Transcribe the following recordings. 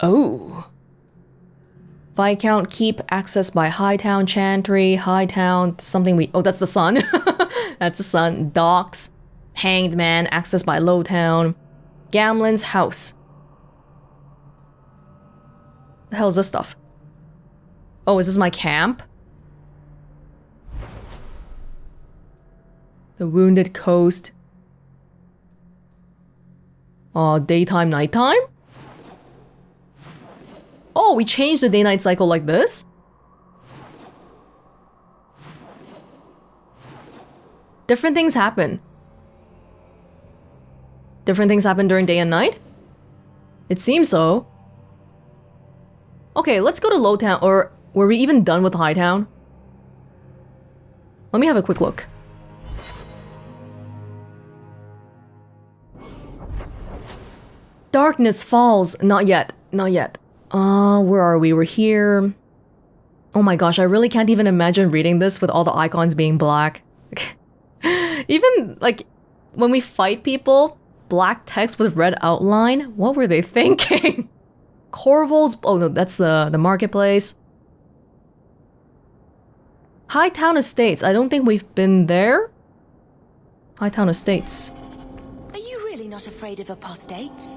Oh. Viscount Keep, accessed by Hightown Chantry, Hightown, something we... Oh, that's the sun. That's the sun. Docks, Hanged Man, accessed by Lowtown. Gamblen's house. The hell is this stuff? Oh, is this my camp? The Wounded Coast. Daytime, nighttime? Oh, we changed the day-night cycle like this? Different things happen. Different things happen during day and night? It seems so. Okay, let's go to Lowtown, or were we even done with Hightown? Let me have a quick look. Darkness Falls. Not yet. Not yet. Where are we? We're here. Oh my gosh, I really can't even imagine reading this with all the icons being black. Even, like, when we fight people, black text with red outline, what were they thinking? Corval's... Oh no, that's the marketplace. Hightown Estates. I don't think we've been there. Hightown Estates. Are you really not afraid of apostates?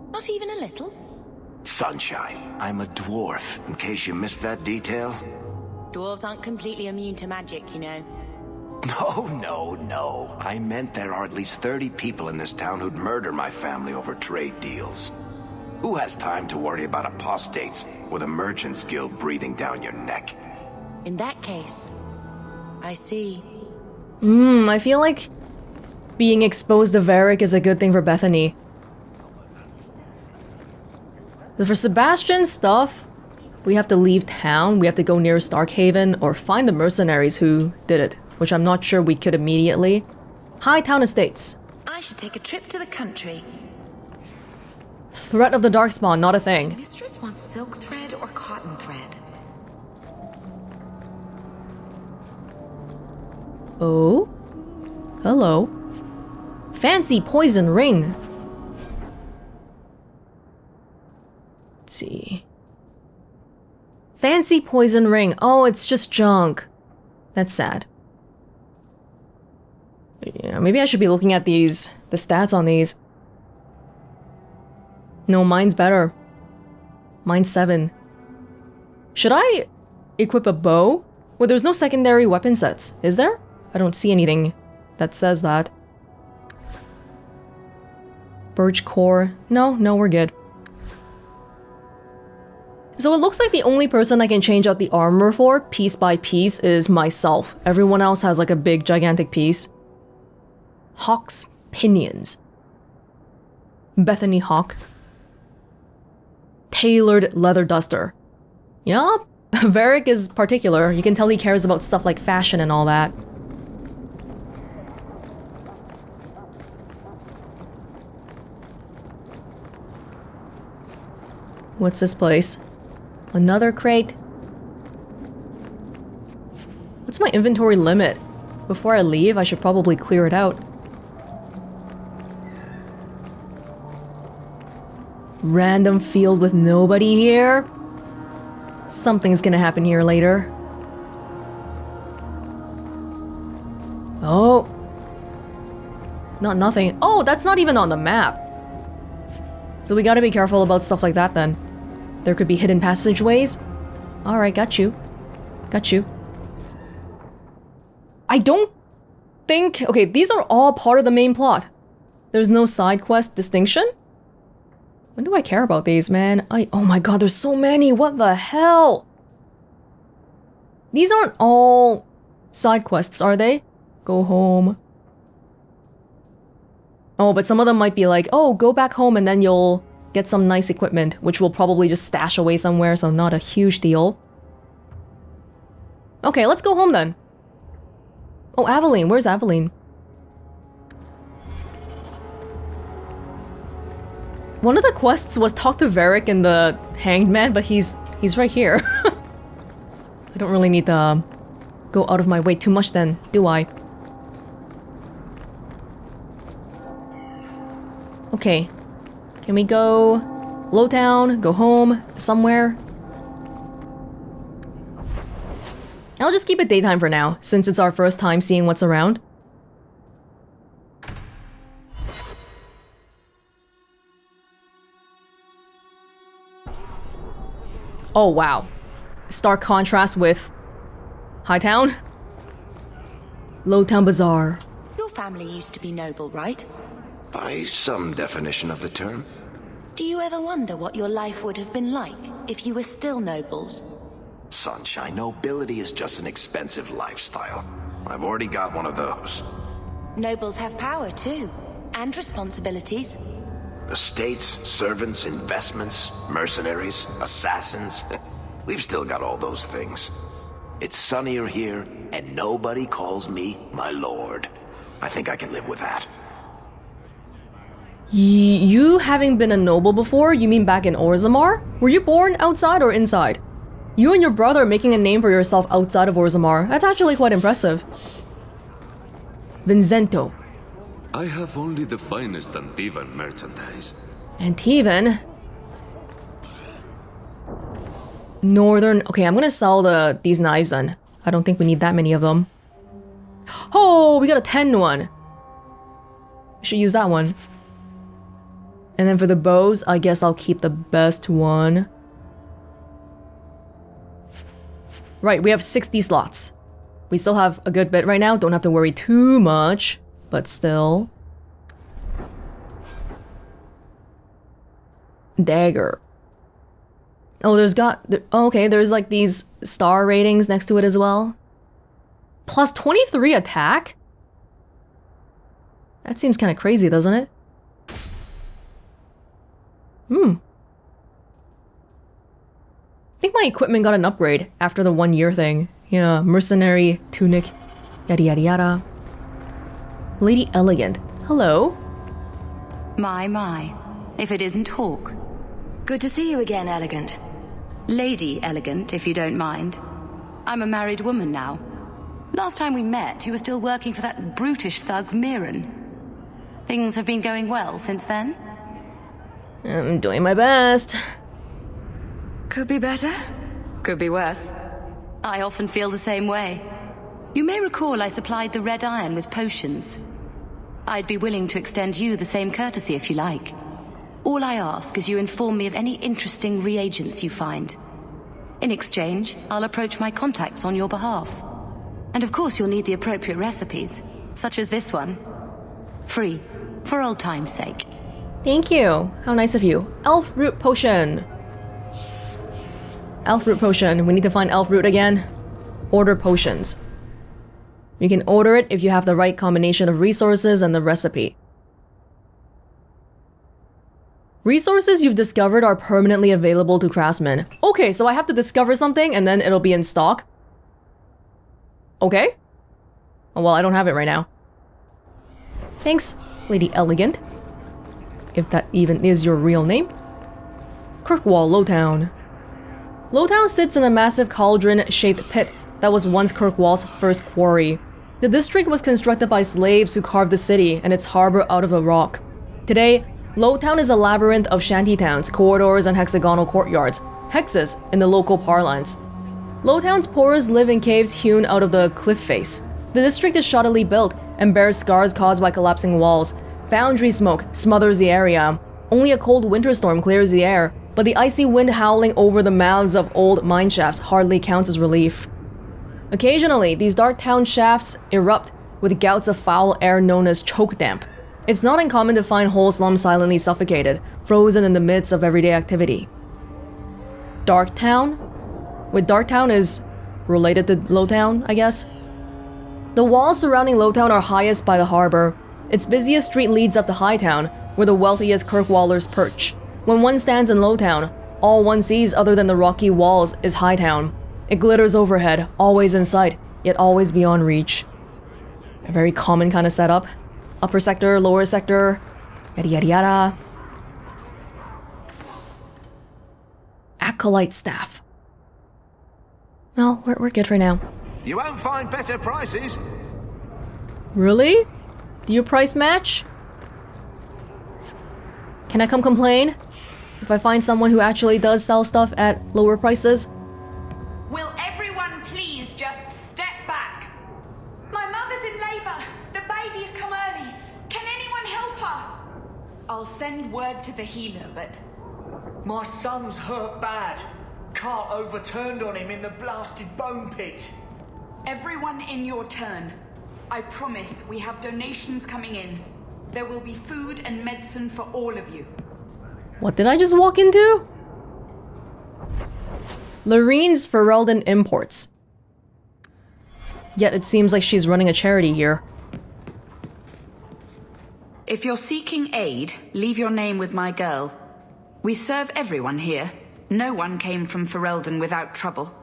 Not even a little? Sunshine, I'm a dwarf, in case you missed that detail. Dwarves aren't completely immune to magic, you know. No. I meant there are at least 30 people in this town who'd murder my family over trade deals. Who has time to worry about apostates with a merchant's guild breathing down your neck? In that case, I see. I feel like being exposed to Varric is a good thing for Bethany. For Sebastian's stuff, we have to leave town, we have to go near Starkhaven, or find the mercenaries who did it, which I'm not sure we could immediately. Hightown Estates. I should take a trip to the country. Threat of the Darkspawn, not a thing. Mistress wants silk thread or cotton thread? Oh? Hello. Fancy poison ring. Let's see. Fancy poison ring. Oh, it's just junk. That's sad. Yeah, maybe I should be looking at the stats on these. No, mine's better. Mine's 7. Should I equip a bow? Well, there's no secondary weapon sets, is there? I don't see anything that says that. Birch core. No, we're good. So it looks like the only person I can change out the armor for, piece by piece, is myself. Everyone else has like a big, gigantic piece. Hawke's pinions. Bethany Hawke. Tailored leather duster. Yeah, Varric is particular. You can tell he cares about stuff like fashion and all that. What's this place? Another crate? What's my inventory limit? Before I leave, I should probably clear it out. Random field with nobody here? Something's gonna happen here later. Oh. Nothing. Oh, that's not even on the map. So we gotta be careful about stuff like that then. There could be hidden passageways. Alright, got you. Got you. I don't think... Okay, these are all part of the main plot. There's no side quest distinction? When do I care about these, man? Oh my god, there's so many! What the hell? These aren't all side quests, are they? Go home. Oh, but some of them might be like, oh, go back home and then you'll get some nice equipment, which we'll probably just stash away somewhere, so not a huge deal. Okay, let's go home then. Oh, Aveline. Where's Aveline? One of the quests was talk to Varric and the Hanged Man, but he's right here. I don't really need to go out of my way too much then, do I? Okay. Can we go Lowtown, go home, somewhere. I'll just keep it daytime for now, since it's our first time seeing what's around. Oh wow. Stark contrast with Hightown. Lowtown Bazaar. Your family used to be noble, right? By some definition of the term. Do you ever wonder what your life would have been like if you were still nobles? Sunshine, nobility is just an expensive lifestyle. I've already got one of those. Nobles have power too, and responsibilities. Estates, servants, investments, mercenaries, assassins. We've still got all those things. It's sunnier here, and nobody calls me my lord. I think I can live with that. You having been a noble before, you mean back in Orzammar? Were you born outside or inside? You and your brother making a name for yourself outside of Orzammar. That's actually quite impressive. Vincento. I have only the finest Antivan merchandise. Antivan? Northern... Okay, I'm gonna sell these knives then. I don't think we need that many of them. Oh, we got a 10 one. We should use that one. And then for the bows, I guess I'll keep the best one. Right, we have 60 slots. We still have a good bit right now. Don't have to worry too much, but still. Dagger. Oh, okay, there's like these star ratings next to it as well. Plus 23 attack? That seems kind of crazy, doesn't it? I think my equipment got an upgrade after the 1 year thing. Yeah, mercenary, tunic, yada yada yada. Lady Elegant. Hello. My. If it isn't Hawke. Good to see you again, Elegant. Lady Elegant, if you don't mind. I'm a married woman now. Last time we met, you were still working for that brutish thug Mirren. Things have been going well since then? I'm doing my best. Could be better. Could be worse. I often feel the same way. You may recall I supplied the Red Iron with potions. I'd be willing to extend you the same courtesy if you like. All I ask is you inform me of any interesting reagents you find. In exchange, I'll approach my contacts on your behalf. And of course you'll need the appropriate recipes, such as this one. Free, for old time's sake. Thank you. How nice of you. Elf root potion. Elf root potion. We need to find elf root again. Order potions. You can order it if you have the right combination of resources and the recipe. Resources you've discovered are permanently available to craftsmen. Okay, so I have to discover something and then it'll be in stock. Okay. Oh, well, I don't have it right now. Thanks, Lady Elegant. If that even is your real name. Kirkwall Lowtown. Lowtown sits in a massive cauldron-shaped pit that was once Kirkwall's first quarry. The district was constructed by slaves who carved the city and its harbor out of the rock. Today, Lowtown is a labyrinth of shantytowns, corridors, and hexagonal courtyards, hexes in the local parlance. Lowtown's poorest live in caves hewn out of the cliff face. The district is shoddily built and bears scars caused by collapsing walls. Foundry smoke smothers the area. Only a cold winter storm clears the air, but the icy wind howling over the mouths of old mine shafts hardly counts as relief. Occasionally, these dark town shafts erupt with gouts of foul air known as choke damp. It's not uncommon to find whole slums silently suffocated, frozen in the midst of everyday activity. Darktown? With Darktown is related to Lowtown, I guess? The walls surrounding Lowtown are highest by the harbor. Its busiest street leads up to Hightown, where the wealthiest Kirkwallers perch. When one stands in Lowtown, all one sees other than the rocky walls is Hightown. It glitters overhead, always in sight, yet always beyond reach. A very common kind of setup. Upper sector, lower sector, yada yada yada. Acolyte staff. No, we're good for now. You won't find better prices. Really? Do you price match? Can I come complain? if I find someone who actually does sell stuff at lower prices. Will everyone please just step back? My mother's in labor. The baby's come early. Can anyone help her? I'll send word to the healer, but... My son's hurt bad. Cart overturned on him in the blasted bone pit. Everyone in your turn. I promise we have donations coming in. There will be food and medicine for all of you. What did I just walk into? Lorene's Ferelden Imports. Yet it seems like she's running a charity here. If you're seeking aid, leave your name with my girl. We serve everyone here. No one came from Ferelden without trouble.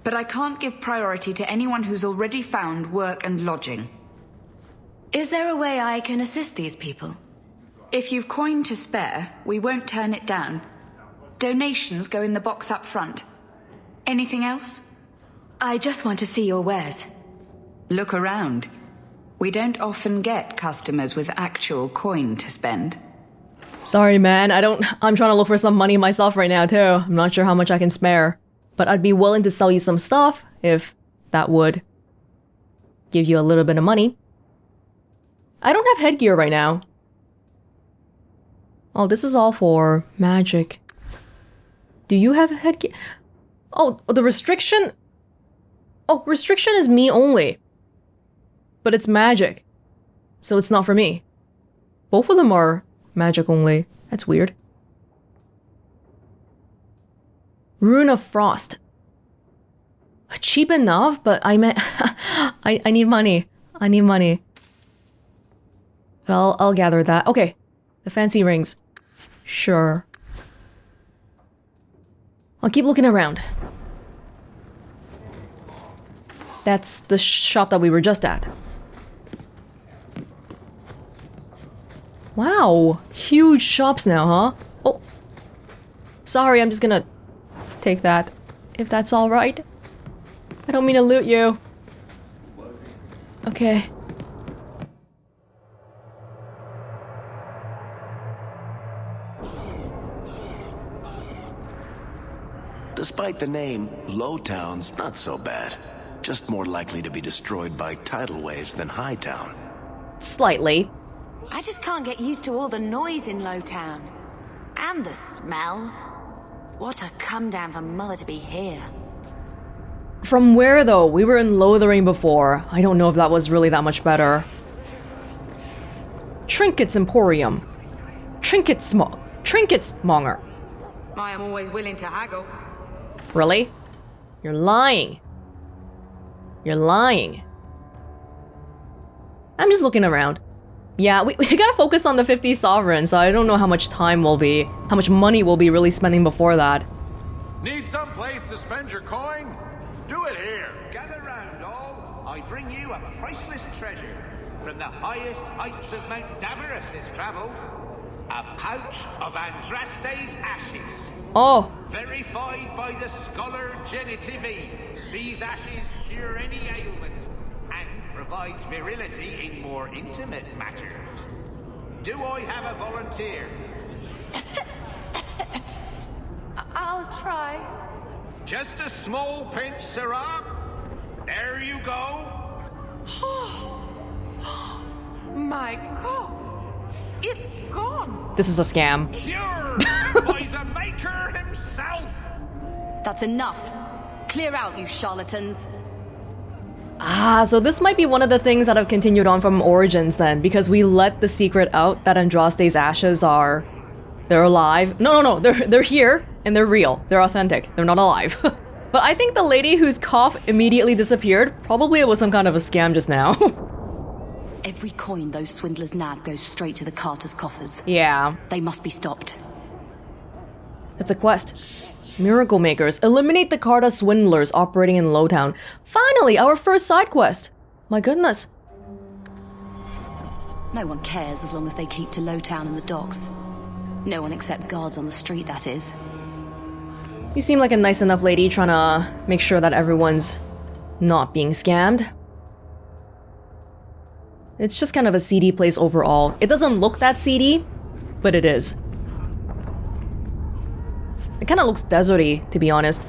But I can't give priority to anyone who's already found work and lodging. Is there a way I can assist these people? If you've coin to spare, we won't turn it down. Donations go in the box up front. Anything else? I just want to see your wares. Look around. We don't often get customers with actual coin to spend. Sorry, man. I'm trying to look for some money myself right now, too. I'm not sure how much I can spare. But I'd be willing to sell you some stuff if that would give you a little bit of money. I don't have headgear right now. Oh, this is all for magic. Do you have headgear? Oh, the restriction? Oh, restriction is me only. But it's magic. So it's not for me. Both of them are magic only. That's weird. Rune of Frost. Cheap enough, but I meant I need money. I need money. But I'll gather that. Okay. The fancy rings. Sure. I'll keep looking around. That's the shop that we were just at. Wow. Huge shops now, huh? Oh. Sorry, I'm just gonna take that. If that's alright. I don't mean to loot you. Okay. Despite the name, Lowtown's not so bad. Just more likely to be destroyed by tidal waves than Hightown. Slightly. I just can't get used to all the noise in Lowtown. And the smell. What a come down for Mother to be here. From where, though? We were in Lothering before. I don't know if that was really that much better. Trinkets Emporium. Trinkets Monger. I am always willing to haggle. Really? You're lying. You're lying. I'm just looking around. Yeah, we gotta focus on the 50 sovereigns, so I don't know how much time will be, how much money we'll be really spending before that. Need some place to spend your coin? Do it here. Gather round, all. I bring you a priceless treasure. From the highest heights of Mount Davarus it's travelled. A pouch of Andraste's ashes. Oh. Verified by the scholar Genitivi. These ashes cure any ailment and provides virility in more intimate matters. Do I have a volunteer? I'll try. Just a small pinch, Sirrah. There you go. My God. It's gone. This is a scam. Cured by the Maker himself. That's enough. Clear out, you charlatans. Ah, so this might be one of the things that have continued on from Origins then, because we let the secret out that Andraste's ashes are... They're alive. No, they're here, and they're real. They're authentic. They're not alive. But I think the lady whose cough immediately disappeared, probably it was some kind of a scam just now. Every coin those swindlers nab goes straight to the Carter's coffers. Yeah. They must be stopped. It's a quest. Miracle Makers. Eliminate the Carta swindlers operating in Lowtown. Finally, our first side quest. My goodness. No one cares as long as they keep to Lowtown and the docks. No one except guards on the street, that is. You seem like a nice enough lady trying to make sure that everyone's not being scammed. It's just kind of a seedy place overall. It doesn't look that seedy, but it is. It kind of looks deserty, to be honest.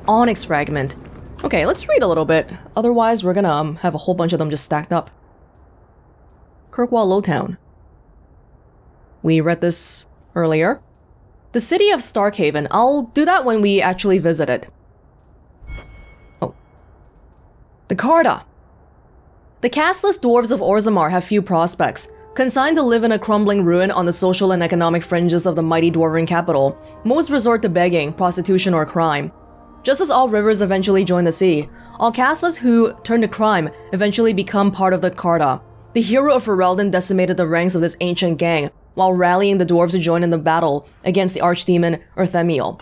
Onyx fragment. Okay, let's read a little bit. Otherwise, we're gonna have a whole bunch of them just stacked up. Kirkwall Lowtown. We read this earlier. The city of Starkhaven. I'll do that when we actually visit it. Oh. The Carta. The casteless dwarves of Orzammar have few prospects. Consigned to live in a crumbling ruin on the social and economic fringes of the mighty dwarven capital, most resort to begging, prostitution, or crime. Just as all rivers eventually join the sea, all casteless who turn to crime eventually become part of the Carta. The hero of Ferelden decimated the ranks of this ancient gang while rallying the dwarves to join in the battle against the archdemon Urthemiel.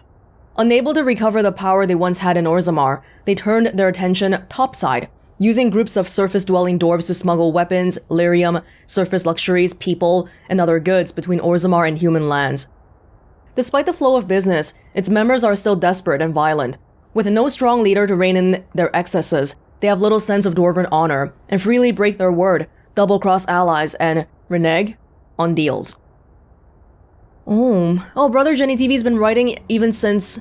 Unable to recover the power they once had in Orzammar, they turned their attention topside, using groups of surface-dwelling dwarves to smuggle weapons, lyrium, surface luxuries, people, and other goods between Orzammar and human lands. Despite the flow of business, its members are still desperate and violent. With no strong leader to rein in their excesses, they have little sense of dwarven honor, and freely break their word, double-cross allies, and renege on deals. Oh, Brother Jenny TV's been writing even since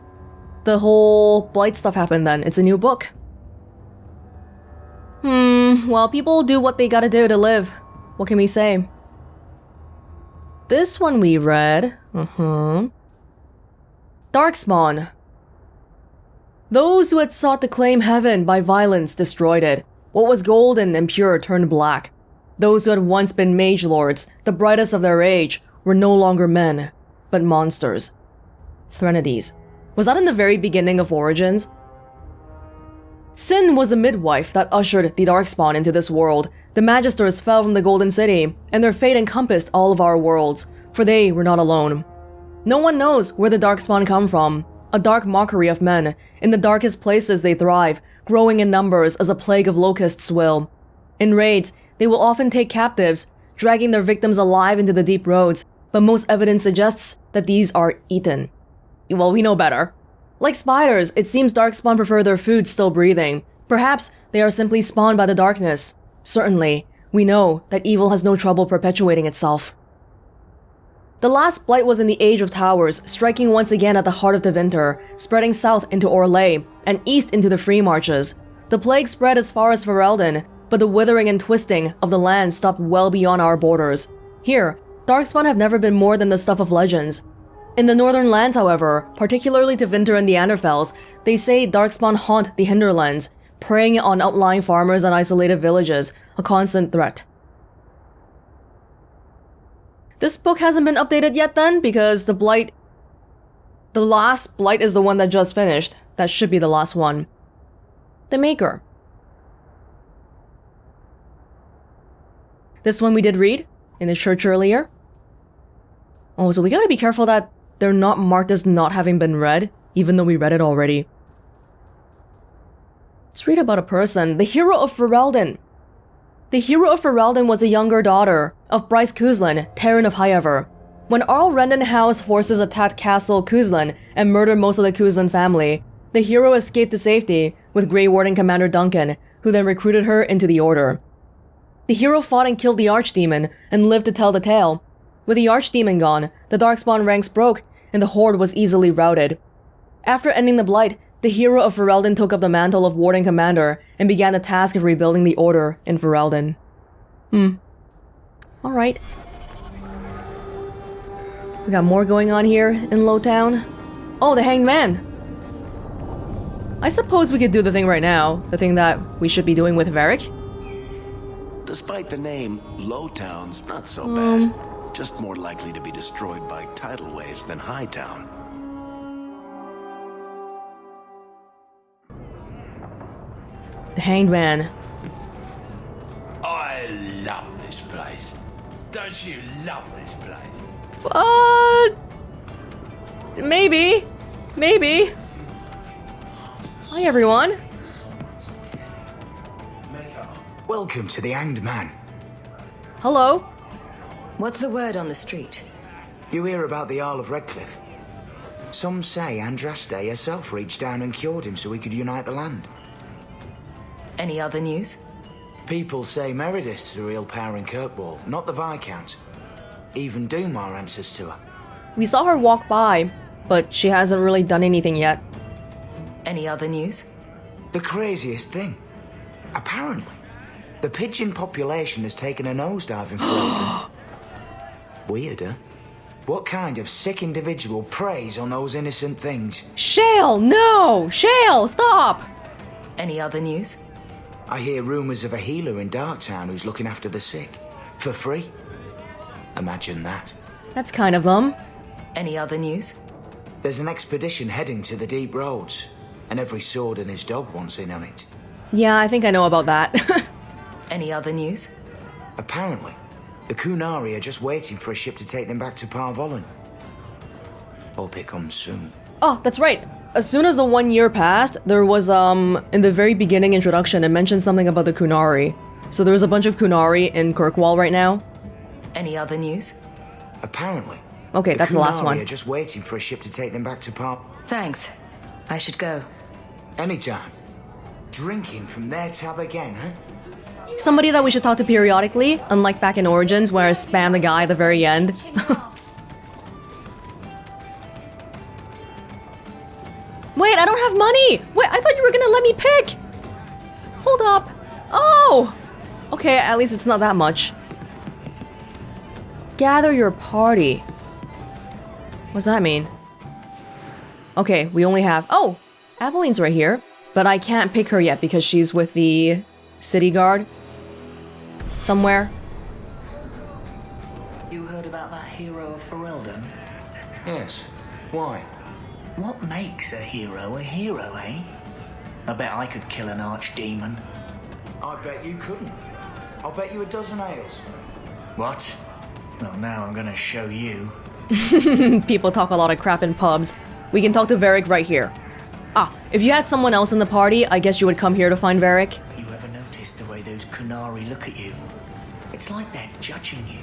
the whole Blight stuff happened then. It's a new book. Well, people do what they gotta do to live. What can we say? This one we read. Darkspawn. Those who had sought to claim heaven by violence destroyed it. What was golden and pure turned black. Those who had once been mage lords, the brightest of their age, were no longer men, but monsters. Threnodies. Was that in the very beginning of Origins? Sin was a midwife that ushered the Darkspawn into this world. The Magisters fell from the Golden City, and their fate encompassed all of our worlds, for they were not alone. No one knows where the Darkspawn come from. A dark mockery of men. In the darkest places they thrive, growing in numbers as a plague of locusts will. In raids, they will often take captives, dragging their victims alive into the deep roads, but most evidence suggests that these are eaten. Well, we know better. Like spiders, it seems Darkspawn prefer their food still breathing. Perhaps they are simply spawned by the darkness. Certainly, we know that evil has no trouble perpetuating itself. The last blight was in the Age of Towers, striking once again at the heart of the winter, spreading south into Orlais, and east into the Free Marches. The plague spread as far as Ferelden, but the withering and twisting of the land stopped well beyond our borders. Here, Darkspawn have never been more than the stuff of legends. In the northern lands, however, particularly to Winter and the Anderfells, they say Darkspawn haunt the hinterlands, preying on outlying farmers and isolated villages, a constant threat. This book hasn't been updated yet then, because the last Blight is the one that just finished. That should be the last one. The Maker. This one we did read in the church earlier. Oh, so we gotta be careful that they're not marked as not having been read, even though we read it already. Let's read about a person. The hero of Ferelden. The hero of Ferelden was a younger daughter of Bryce Kuzlan, Terran of Highever. When Arl Rendenhau's forces attacked Castle Kuzlan and murdered most of the Kuzlan family, the hero escaped to safety with Grey Warden Commander Duncan, who then recruited her into the Order. The hero fought and killed the Archdemon and lived to tell the tale. With the Archdemon gone, the Darkspawn ranks broke and the Horde was easily routed. After ending the Blight, the hero of Ferelden took up the mantle of Warden Commander and began the task of rebuilding the Order in Ferelden. Alright. We got more going on here in Lowtown. Oh, the Hanged Man! I suppose we could do the thing right now, the thing that we should be doing with Varric. Despite the name, Lowtown's not so bad. Just more likely to be destroyed by tidal waves than Hightown. The Hanged Man. I love this place. Don't you love this place? Maybe. Maybe. Hi, everyone. Welcome to the Hanged Man. Hello. What's the word on the street? You hear about the Isle of Redcliffe? Some say Andraste herself reached down and cured him so he could unite the land. Any other news? People say Meredith's the real power in Kirkwall, not the Viscount. Even Doomar answers to her. We saw her walk by. but she hasn't really done anything yet. Any other news? The craziest thing. Apparently, the pigeon population has taken a nosedive in Ferelden. Weird, huh? What kind of sick individual preys on those innocent things? Shale, no! Shale, stop! Any other news? I hear rumors of a healer in Darktown who's looking after the sick. For free. Imagine that. That's kind of them. Any other news? There's an expedition heading to the deep roads, and every sword and his dog wants in on it. Yeah, I think I know about that. Any other news? Apparently, the Kunari are just waiting for a ship to take them back to Parvolan. Hope it comes soon. Oh, that's right. As soon as the 1 year passed, there was, in the very beginning introduction, it mentioned something about the Kunari. So there's a bunch of Kunari in Kirkwall right now. Any other news? Apparently. Okay, that's the last one. Are just waiting for a ship to take them back to Thanks. I should go. Anytime. Drinking from their tab again, huh? Somebody that we should talk to periodically, unlike back in Origins where I spam the guy at the very end. Wait, I don't have money! Wait, I thought you were gonna let me pick! Hold up. Oh! Okay, at least it's not that much. Gather your party. What's that mean? Okay, we only have... Oh! Aveline's right here. But I can't pick her yet because she's with the city guard. Somewhere. You heard about that hero of Ferelden? Yes. Why? What makes a hero, eh? I bet I could kill an archdemon. I bet you couldn't. I'll bet you a dozen ales. What? Well, now I'm gonna show you. People talk a lot of crap in pubs. We can talk to Varric right here. Ah, if you had someone else in the party, I guess you would come here to find Varric. You ever noticed the way those Kunari look at you? It's like they're judging you.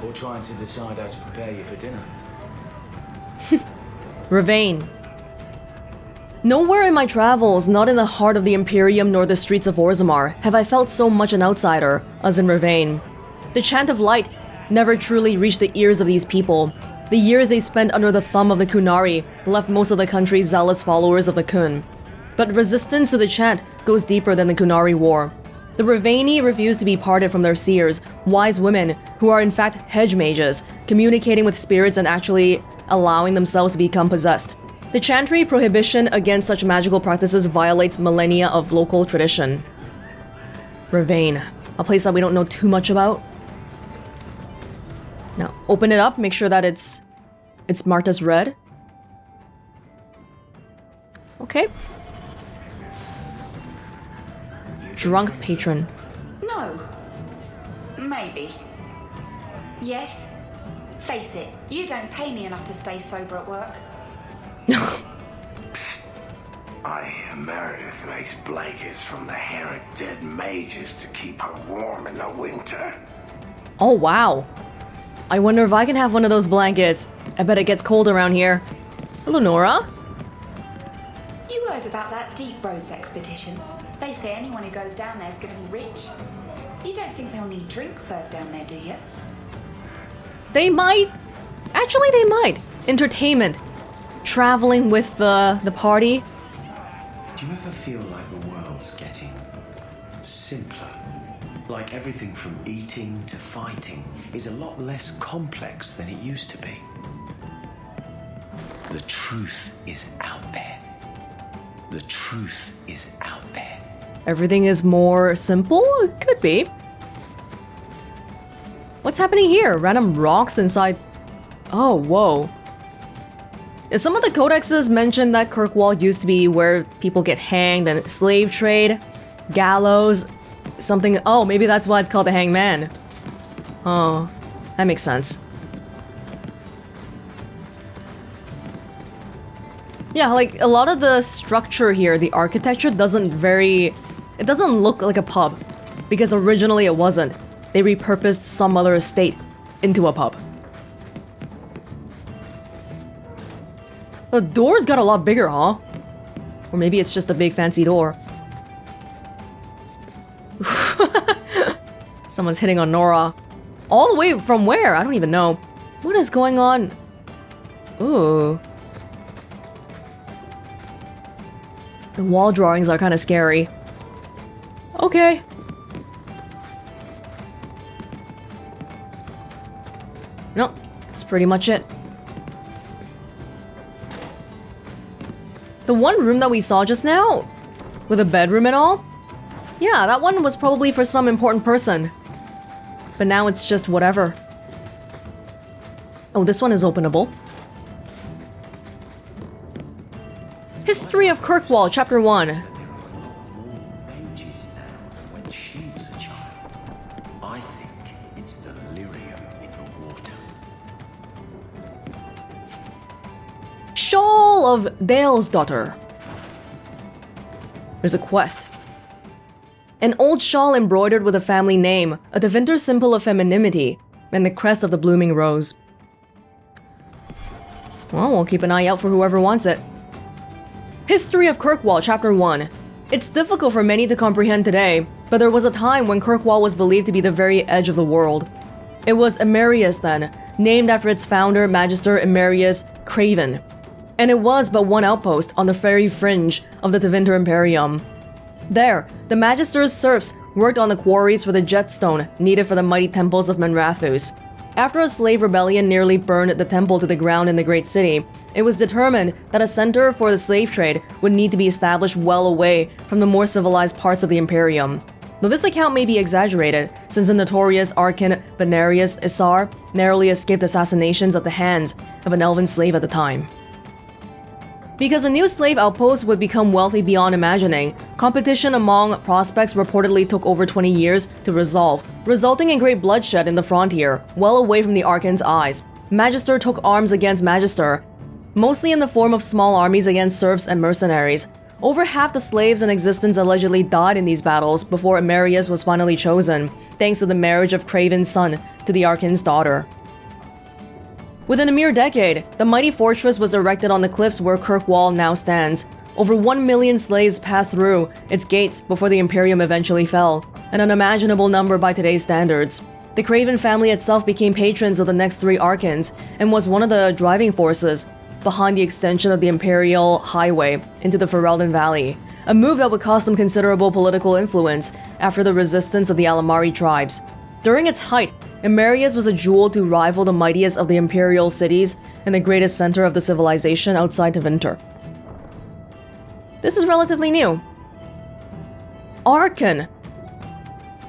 Or trying to decide how to prepare you for dinner. Ravane. Nowhere in my travels, not in the heart of the Imperium nor the streets of Orzammar, have I felt so much an outsider as in Ravane. The chant of light never truly reached the ears of these people. The years they spent under the thumb of the Kunari left most of the country zealous followers of the Kun. But resistance to the chant goes deeper than the Kunari War. The Ravani refuse to be parted from their seers, wise women who are in fact hedge mages, communicating with spirits and actually allowing themselves to become possessed. The chantry prohibition against such magical practices violates millennia of local tradition. Ravane, a place that we don't know too much about. Now, open it up, make sure that it's marked as red. Okay. Drunk patron. No. Maybe. Yes. Face it, you don't pay me enough to stay sober at work. I hear Meredith makes blankets from the hair of dead mages to keep her warm in the winter. Oh, wow. I wonder if I can have one of those blankets. I bet it gets cold around here. Hello, Nora. You heard about that Deep Roads expedition? They say anyone who goes down there is going to be rich. You don't think they'll need drinks served down there, do you? They might. Actually, they might. Entertainment. Traveling with the party. Do you ever feel like the world's getting simpler? Like everything from eating to fighting is a lot less complex than it used to be. The truth is out there. The truth is out there. Everything is more simple? It could be. What's happening here? Random rocks inside... Oh, whoa. Some of the codexes mention that Kirkwall used to be where people get hanged and slave trade, gallows, something... Oh, maybe that's why it's called the Hangman. Oh, that makes sense. Yeah, like, a lot of the structure here, the architecture doesn't it doesn't look like a pub. Because originally it wasn't. They repurposed some other estate into a pub. The doors got a lot bigger, huh? Or maybe it's just a big fancy door. Someone's hitting on Nora. All the way from where? I don't even know. What is going on? Ooh. The wall drawings are kind of scary. Okay. Nope, that's pretty much it. The one room that we saw just now, with a bedroom and all, yeah, that one was probably for some important person. But now it's just whatever. Oh, this one is openable. History of Kirkwall, Chapter 1. Shawl of Dale's daughter. There's a quest. An old shawl embroidered with a family name, a Tevinter symbol of femininity, and the crest of the blooming rose. Well, we'll keep an eye out for whoever wants it. History of Kirkwall, Chapter 1. It's difficult for many to comprehend today, but there was a time when Kirkwall was believed to be the very edge of the world. It was Emerius then, named after its founder, Magister Emerius Craven. And it was but one outpost on the very fringe of the Tevinter Imperium. There, the Magister's serfs worked on the quarries for the jetstone needed for the mighty temples of Menrathus. After a slave rebellion nearly burned the temple to the ground in the great city, it was determined that a center for the slave trade would need to be established well away from the more civilized parts of the Imperium. Though this account may be exaggerated, since the notorious Archon Benarius Isar narrowly escaped assassinations at the hands of an elven slave at the time. Because a new slave outpost would become wealthy beyond imagining, competition among prospects reportedly took over 20 years to resolve, resulting in great bloodshed in the frontier, well away from the Archon's eyes. Magister took arms against Magister, mostly in the form of small armies against serfs and mercenaries. Over half the slaves in existence allegedly died in these battles before Emerius was finally chosen, thanks to the marriage of Craven's son to the Archon's daughter. Within a mere decade, the mighty fortress was erected on the cliffs where Kirkwall now stands. Over 1 million slaves passed through its gates before the Imperium eventually fell, an unimaginable number by today's standards. The Craven family itself became patrons of the next 3 Archons and was one of the driving forces behind the extension of the Imperial Highway into the Ferelden Valley, a move that would cause some considerable political influence after the resistance of the Alamari tribes. During its height, Emerius was a jewel to rival the mightiest of the imperial cities and the greatest center of the civilization outside Tevinter. This is relatively new. Archon.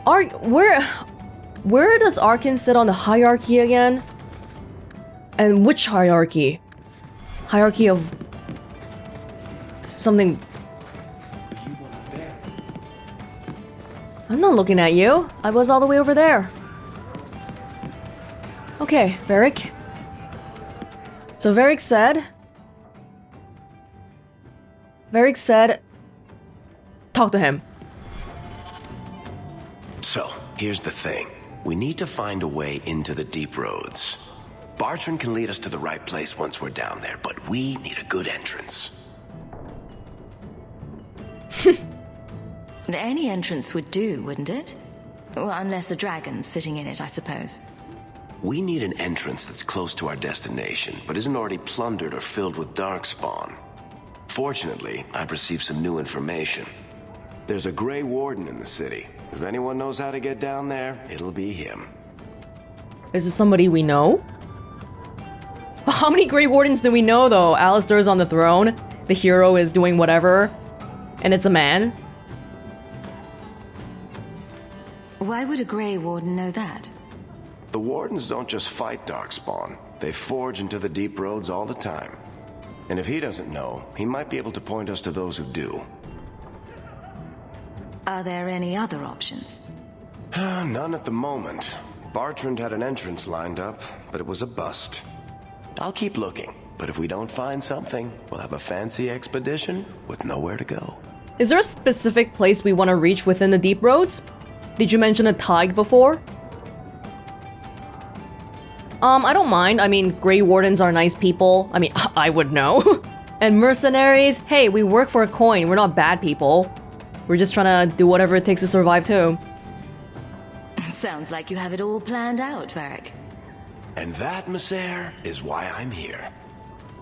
Where does Archon sit on the hierarchy again? And which hierarchy? Hierarchy of something. I'm not looking at you. I was all the way over there. Okay, Varric. So Varric said, talk to him. So, here's the thing. We need to find a way into the deep roads. Bartrand can lead us to the right place once we're down there, but we need a good entrance. Any entrance would do, wouldn't it? Well, unless a dragon's sitting in it, I suppose. We need an entrance that's close to our destination, but isn't already plundered or filled with darkspawn. Fortunately, I've received some new information. There's a Grey Warden in the city. If anyone knows how to get down there, it'll be him. Is this somebody we know? How many Grey Wardens do we know, though? Alistair's on the throne, the hero is doing whatever, and it's a man? Why would a Grey Warden know that? The Wardens don't just fight darkspawn. They forge into the deep roads all the time. And if he doesn't know, he might be able to point us to those who do. Are there any other options? None at the moment. Bartrand had an entrance lined up, but it was a bust. I'll keep looking, but if we don't find something, we'll have a fancy expedition with nowhere to go. Is there a specific place we want to reach within the deep roads? Did you mention a Tig before? I don't mind. I mean, Grey Wardens are nice people. I mean, I would know. And mercenaries, hey, we work for a coin. We're not bad people. We're just trying to do whatever it takes to survive too. Sounds like you have it all planned out, Varric. And that, Miss Eyre, is why I'm here.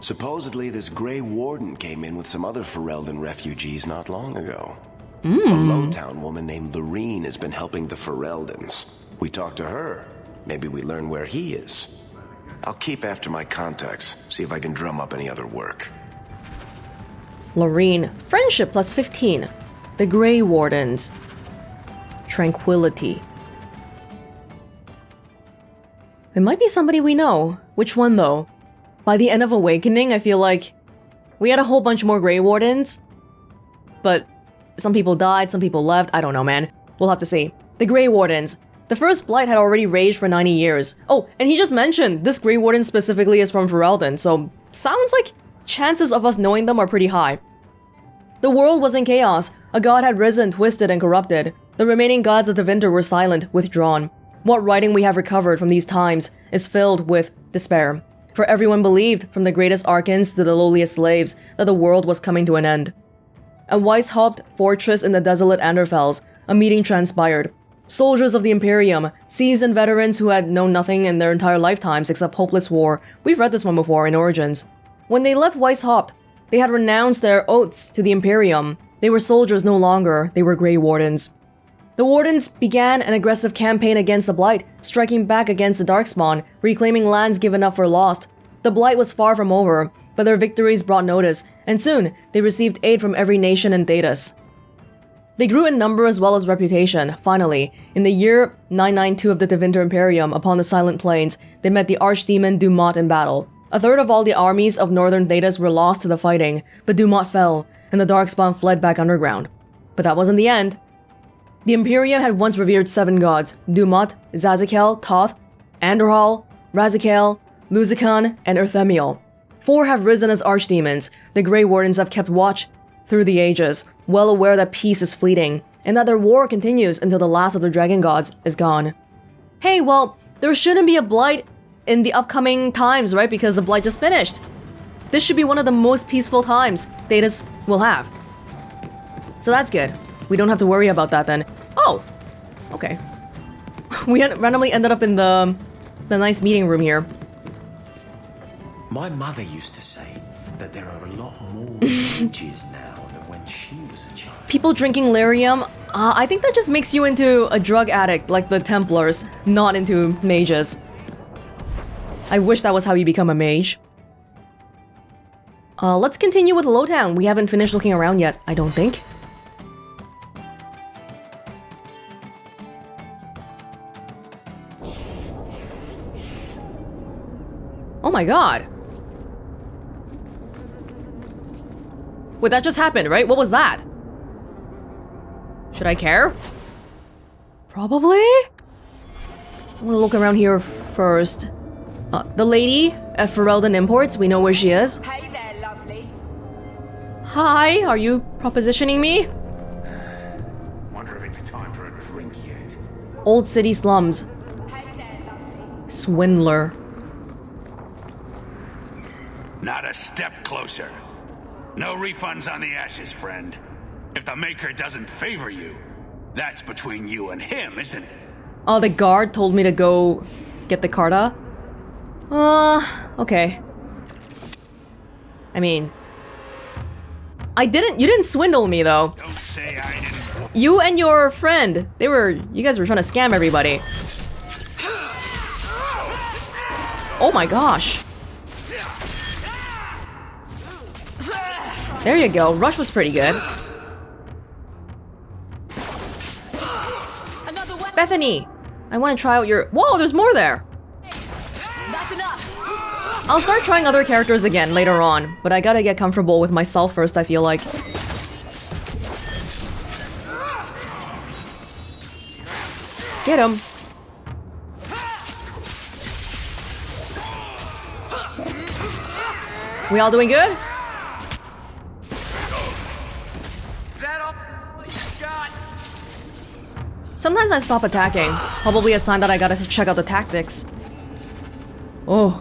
Supposedly, this Grey Warden came in with some other Ferelden refugees not long ago. A Lowtown woman named Lorene has been helping the Fereldens. We talked to her. Maybe we learn where he is. I'll keep after my contacts, see if I can drum up any other work. Lorene. Friendship plus 15. The Grey Wardens. Tranquility. It might be somebody we know. Which one, though? By the end of Awakening, I feel like we had a whole bunch more Grey Wardens. But some people died, some people left. I don't know, man. We'll have to see. The Grey Wardens. The first Blight had already raged for 90 years. Oh, and he just mentioned this Grey Warden specifically is from Ferelden, so sounds like chances of us knowing them are pretty high. The world was in chaos. A god had risen, twisted, and corrupted. The remaining gods of the Winter were silent, withdrawn. What writing we have recovered from these times is filled with despair. For everyone believed, from the greatest archons to the lowliest slaves, that the world was coming to an end. At Weishaupt fortress in the desolate Anderfels, a meeting transpired. Soldiers of the Imperium, seasoned veterans who had known nothing in their entire lifetimes except hopeless war. We've read this one before in Origins. When they left Weishaupt, they had renounced their oaths to the Imperium. They were soldiers no longer, they were Grey Wardens. The Wardens began an aggressive campaign against the Blight, striking back against the Darkspawn, reclaiming lands given up for lost. The Blight was far from over, but their victories brought notice, and soon they received aid from every nation in Thedas. They grew in number as well as reputation. Finally, in the year 992 of the Tevinter Imperium, upon the Silent Plains, they met the Archdemon Dumont in battle. A third of all the armies of northern Thedas were lost to the fighting, but Dumont fell, and the Darkspawn fled back underground. But that wasn't the end. The Imperium had once revered 7 gods: Dumont, Zazikel, Toth, Andorhal, Razikel, Luzican, and Erthemiel. 4 have risen as archdemons. The Grey Wardens have kept watch through the ages, well aware that peace is fleeting, and that their war continues until the last of the dragon gods is gone. Hey, well, there shouldn't be a Blight in the upcoming times, right? Because the Blight just finished. This should be one of the most peaceful times Thedas will have. So that's good. We don't have to worry about that then. Oh, okay. We randomly ended up in the nice meeting room here. My mother used to say that there are a lot more mages now than when she was a child. People drinking lyrium, I think that just makes you into a drug addict like the Templars, not into mages. I wish that was how you become a mage. Let's continue with Lowtown. We haven't finished looking around yet, I don't think. Oh my god. Wait, that just happened, right? What was that? Should I care? Probably? I want to look around here first. The lady at Ferelden Imports, we know where she is. Hey there, lovely. Hi, are you propositioning me? Wonder if it's time for a drink yet. Old city slums. Hey there, lovely. Swindler. Not a step closer. No refunds on the ashes, friend. If the Maker doesn't favor you, that's between you and him, isn't it? Oh, the guard told me to go get the Carta. Okay. I mean, you didn't swindle me though. Don't say I didn't. You and your friend, you guys were trying to scam everybody. Oh my gosh. There you go, Rush was pretty good. Bethany, I want to try out your... Whoa, there's more there! That's enough. I'll start trying other characters again later on, but I gotta get comfortable with myself first, I feel like. Get him. We all doing good? Sometimes I stop attacking. Probably a sign that I gotta check out the tactics. Oh.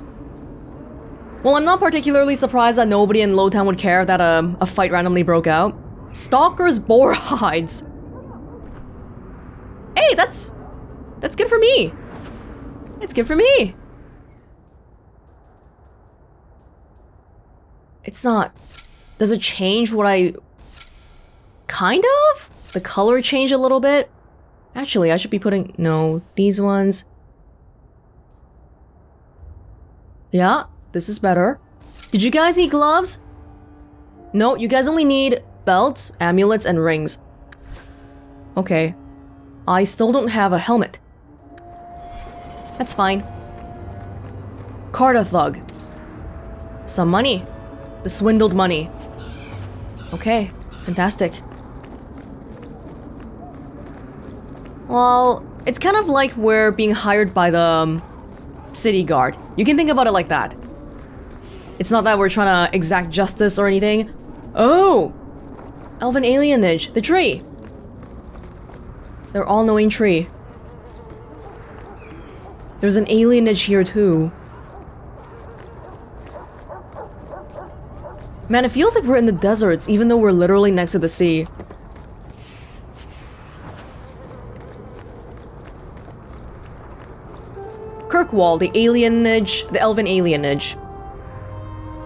Well, I'm not particularly surprised that nobody in Lowtown would care that a fight randomly broke out. Stalker's boar hides. Hey, that's good for me. It's good for me. It's not... Does it change what I... Kind of? The color changed a little bit? Actually, I should be putting... No, these ones... Yeah, this is better. Did you guys need gloves? No, you guys only need belts, amulets, and rings. Okay. I still don't have a helmet. That's fine. Carter thug. Some money. The swindled money. Okay, fantastic. Well, it's kind of like we're being hired by the city guard. You can think about it like that. It's not that we're trying to exact justice or anything. Oh! Elven alienage. The tree. They're all-knowing tree. There's an alienage here too. Man, it feels like we're in the deserts even though we're literally next to the sea. Kirkwall, the alienage, the elven alienage.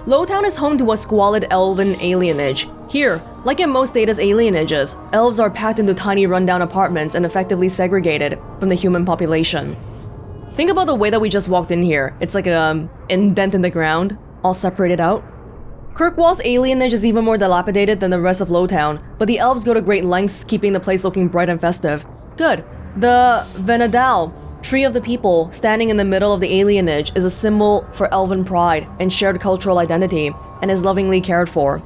Lowtown is home to a squalid elven alienage. Here, like in most Data's alienages, elves are packed into tiny rundown apartments and effectively segregated from the human population. Think about the way that we just walked in here. It's like a indent in the ground, all separated out. Kirkwall's alienage is even more dilapidated than the rest of Lowtown, but the elves go to great lengths keeping the place looking bright and festive. Good. The Venadal, Tree of the People, standing in the middle of the alienage, is a symbol for elven pride and shared cultural identity, and is lovingly cared for.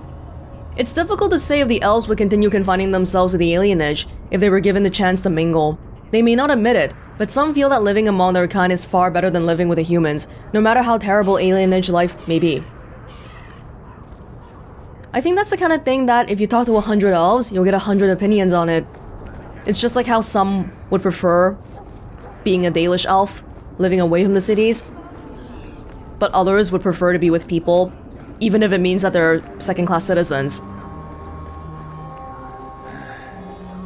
It's difficult to say if the elves would continue confining themselves to the alienage if they were given the chance to mingle. They may not admit it, but some feel that living among their kind is far better than living with the humans, no matter how terrible alienage life may be. I think that's the kind of thing that if you talk to 100 elves, you'll get 100 opinions on it. It's just like how some would prefer being a Dalish elf, living away from the cities, but others would prefer to be with people, even if it means that they're second-class citizens.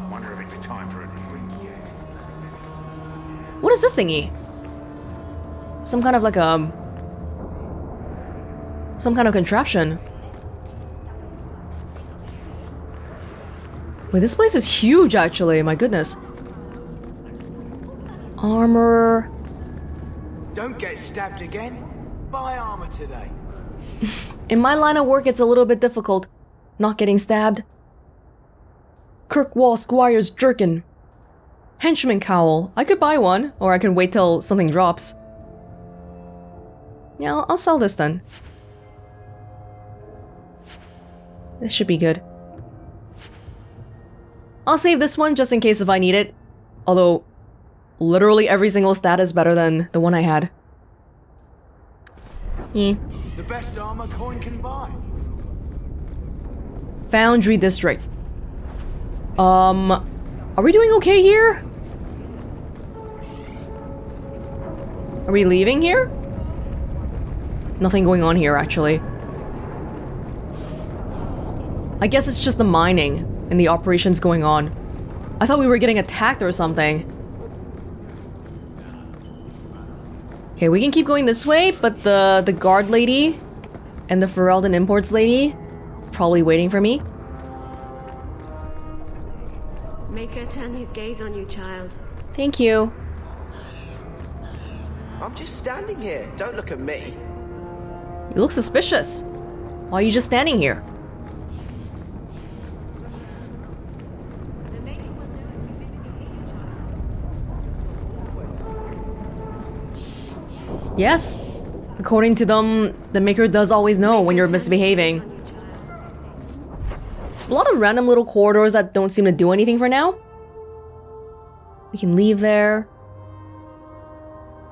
Wonder if it's time for a drink yet. What is this thingy? Some kind of like a... some kind of contraption. Wait, this place is huge actually, my goodness. Armor... Don't get stabbed again. Buy armor today. In my line of work, it's a little bit difficult not getting stabbed. Kirkwall Squire's jerkin. Henchman cowl. I could buy one, or I can wait till something drops. Yeah, I'll sell this then. This should be good. I'll save this one just in case if I need it. Although, literally every single stat is better than the one I had. The best armor coin can buy. Foundry District. Are we doing okay here? Are we leaving here? Nothing going on here, actually. I guess it's just the mining and the operations going on. I thought we were getting attacked or something. Okay, we can keep going this way, but the guard lady and the Ferelden imports lady probably waiting for me. Make her turn his gaze on you, child. Thank you. I'm just standing here. Don't look at me. You look suspicious. Why are you just standing here? Yes. According to them, the Maker does always know when you're misbehaving. A lot of random little corridors that don't seem to do anything for now. We can leave there.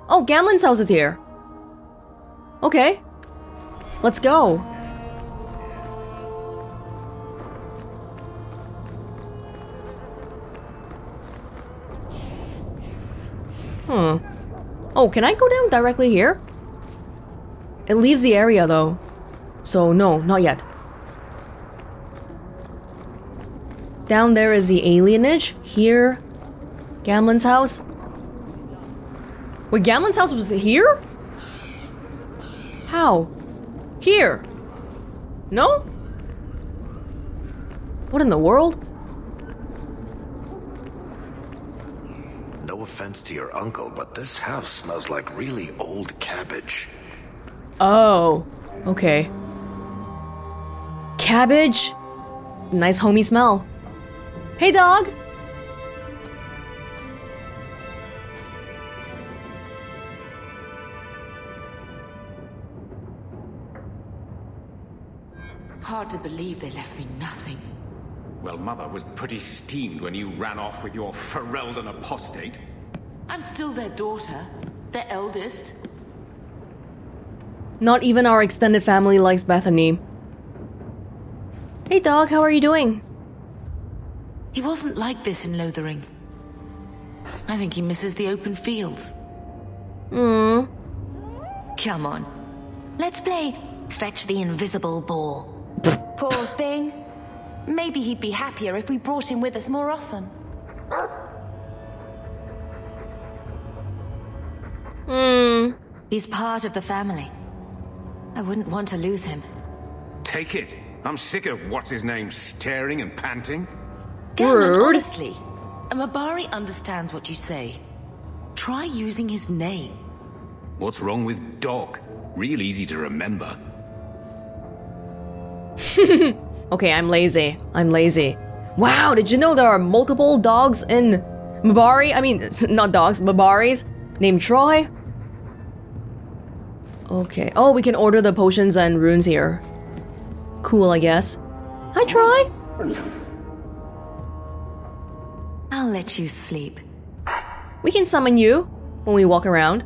Oh, Gamblen's house is here. Okay. Let's go. Oh, can I go down directly here? It leaves the area though. So no, not yet. Down there is the alienage. Here, Gamblen's house. Wait, Gamblen's house was here? How? Here. No? What in the world? No offense to your uncle, but this house smells like really old cabbage. Oh, okay. Cabbage? Nice homey smell. Hey, dog! Hard to believe they left me nothing. Well, Mother was pretty steamed when you ran off with your Ferelden apostate. I'm still their daughter, their eldest. Not even our extended family likes Bethany. Hey dog, how are you doing? He wasn't like this in Lothering. I think he misses the open fields. Come on. Let's play Fetch the Invisible Ball. Poor thing. Maybe he'd be happier if we brought him with us more often. He's part of the family. I wouldn't want to lose him. Take it. I'm sick of what's-his-name staring and panting. Gamblen, honestly, a Mabari understands what you say. Try using his name. What's wrong with dog? Real easy to remember. Okay, I'm lazy. I'm lazy. Wow, did you know there are multiple dogs in Mabari? I mean, not dogs, Mabaris, named Troy? Okay. Oh, we can order the potions and runes here. Cool, I guess. Hi, Troy! I'll let you sleep. We can summon you when we walk around.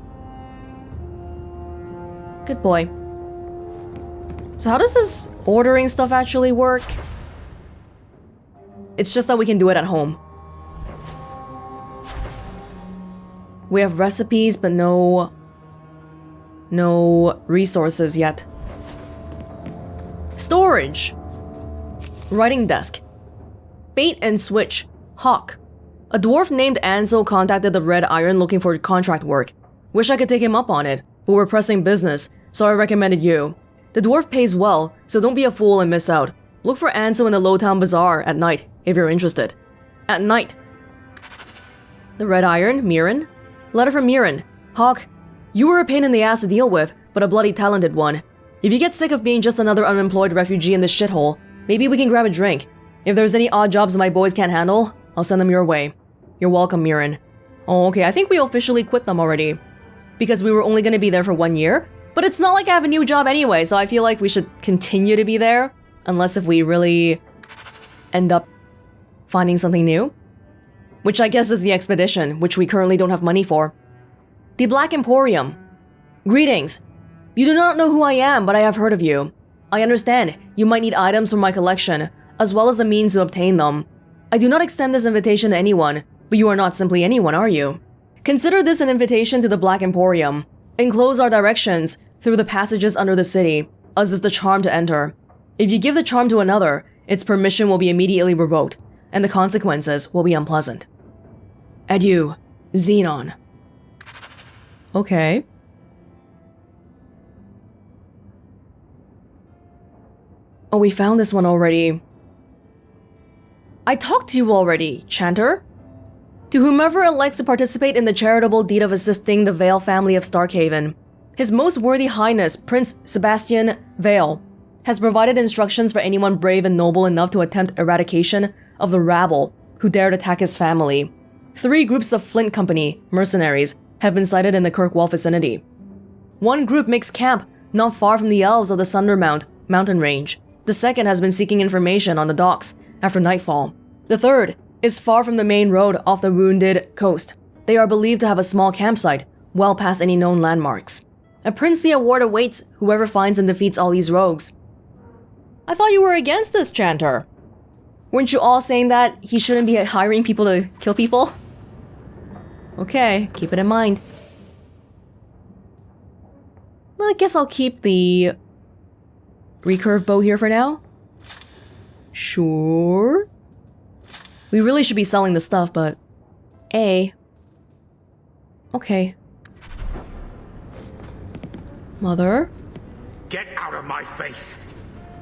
Good boy. So how does this ordering stuff actually work? It's just that we can do it at home. We have recipes, but no resources yet. Storage. Writing desk. Bait and switch. Hawke. A dwarf named Ansel contacted the Red Iron looking for contract work. Wish I could take him up on it, but we're pressing business, so I recommended you. The dwarf pays well, so don't be a fool and miss out. Look for Ansel in the Lowtown Bazaar at night, if you're interested. At night. The Red Iron, Mirren. Letter from Mirren. Hawke, you were a pain in the ass to deal with, but a bloody talented one. If you get sick of being just another unemployed refugee in this shithole, maybe we can grab a drink. If there's any odd jobs my boys can't handle, I'll send them your way. You're welcome, Mirren. Oh, okay, I think we officially quit them already. Because we were only gonna be there for 1 year. But it's not like I have a new job anyway, so I feel like we should continue to be there. Unless if we really end up finding something new. Which I guess is the expedition, which we currently don't have money for. The Black Emporium. Greetings. You do not know who I am, but I have heard of you. I understand you might need items from my collection, as well as the means to obtain them. I do not extend this invitation to anyone, but you are not simply anyone, are you? Consider this an invitation to the Black Emporium. Enclose our directions through the passages under the city, as is the charm to enter. If you give the charm to another, its permission will be immediately revoked, and the consequences will be unpleasant. Adieu, Xenon. Okay. Oh, we found this one already. I talked to you already, Chanter. To whomever elects to participate in the charitable deed of assisting the Vale family of Starkhaven, His Most Worthy Highness Prince Sebastian Vale has provided instructions for anyone brave and noble enough to attempt eradication of the rabble who dared attack his family. 3 groups of Flint Company mercenaries have been sighted in the Kirkwall vicinity. One group makes camp not far from the elves of the Sundermount mountain range. The second has been seeking information on the docks after nightfall. The third is far from the main road off the Wounded Coast. They are believed to have a small campsite, well past any known landmarks. A princely award awaits whoever finds and defeats all these rogues. I thought you were against this, Chanter. Weren't you all saying that he shouldn't be hiring people to kill people? Okay, keep it in mind. Well, I guess I'll keep the recurve bow here for now. Sure. We really should be selling the stuff, but... Okay. Mother? Get out of my face!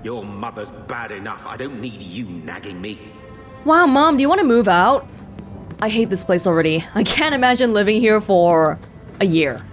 Your mother's bad enough. I don't need you nagging me. Wow, Mom, do you want to move out? I hate this place already. I can't imagine living here for a year.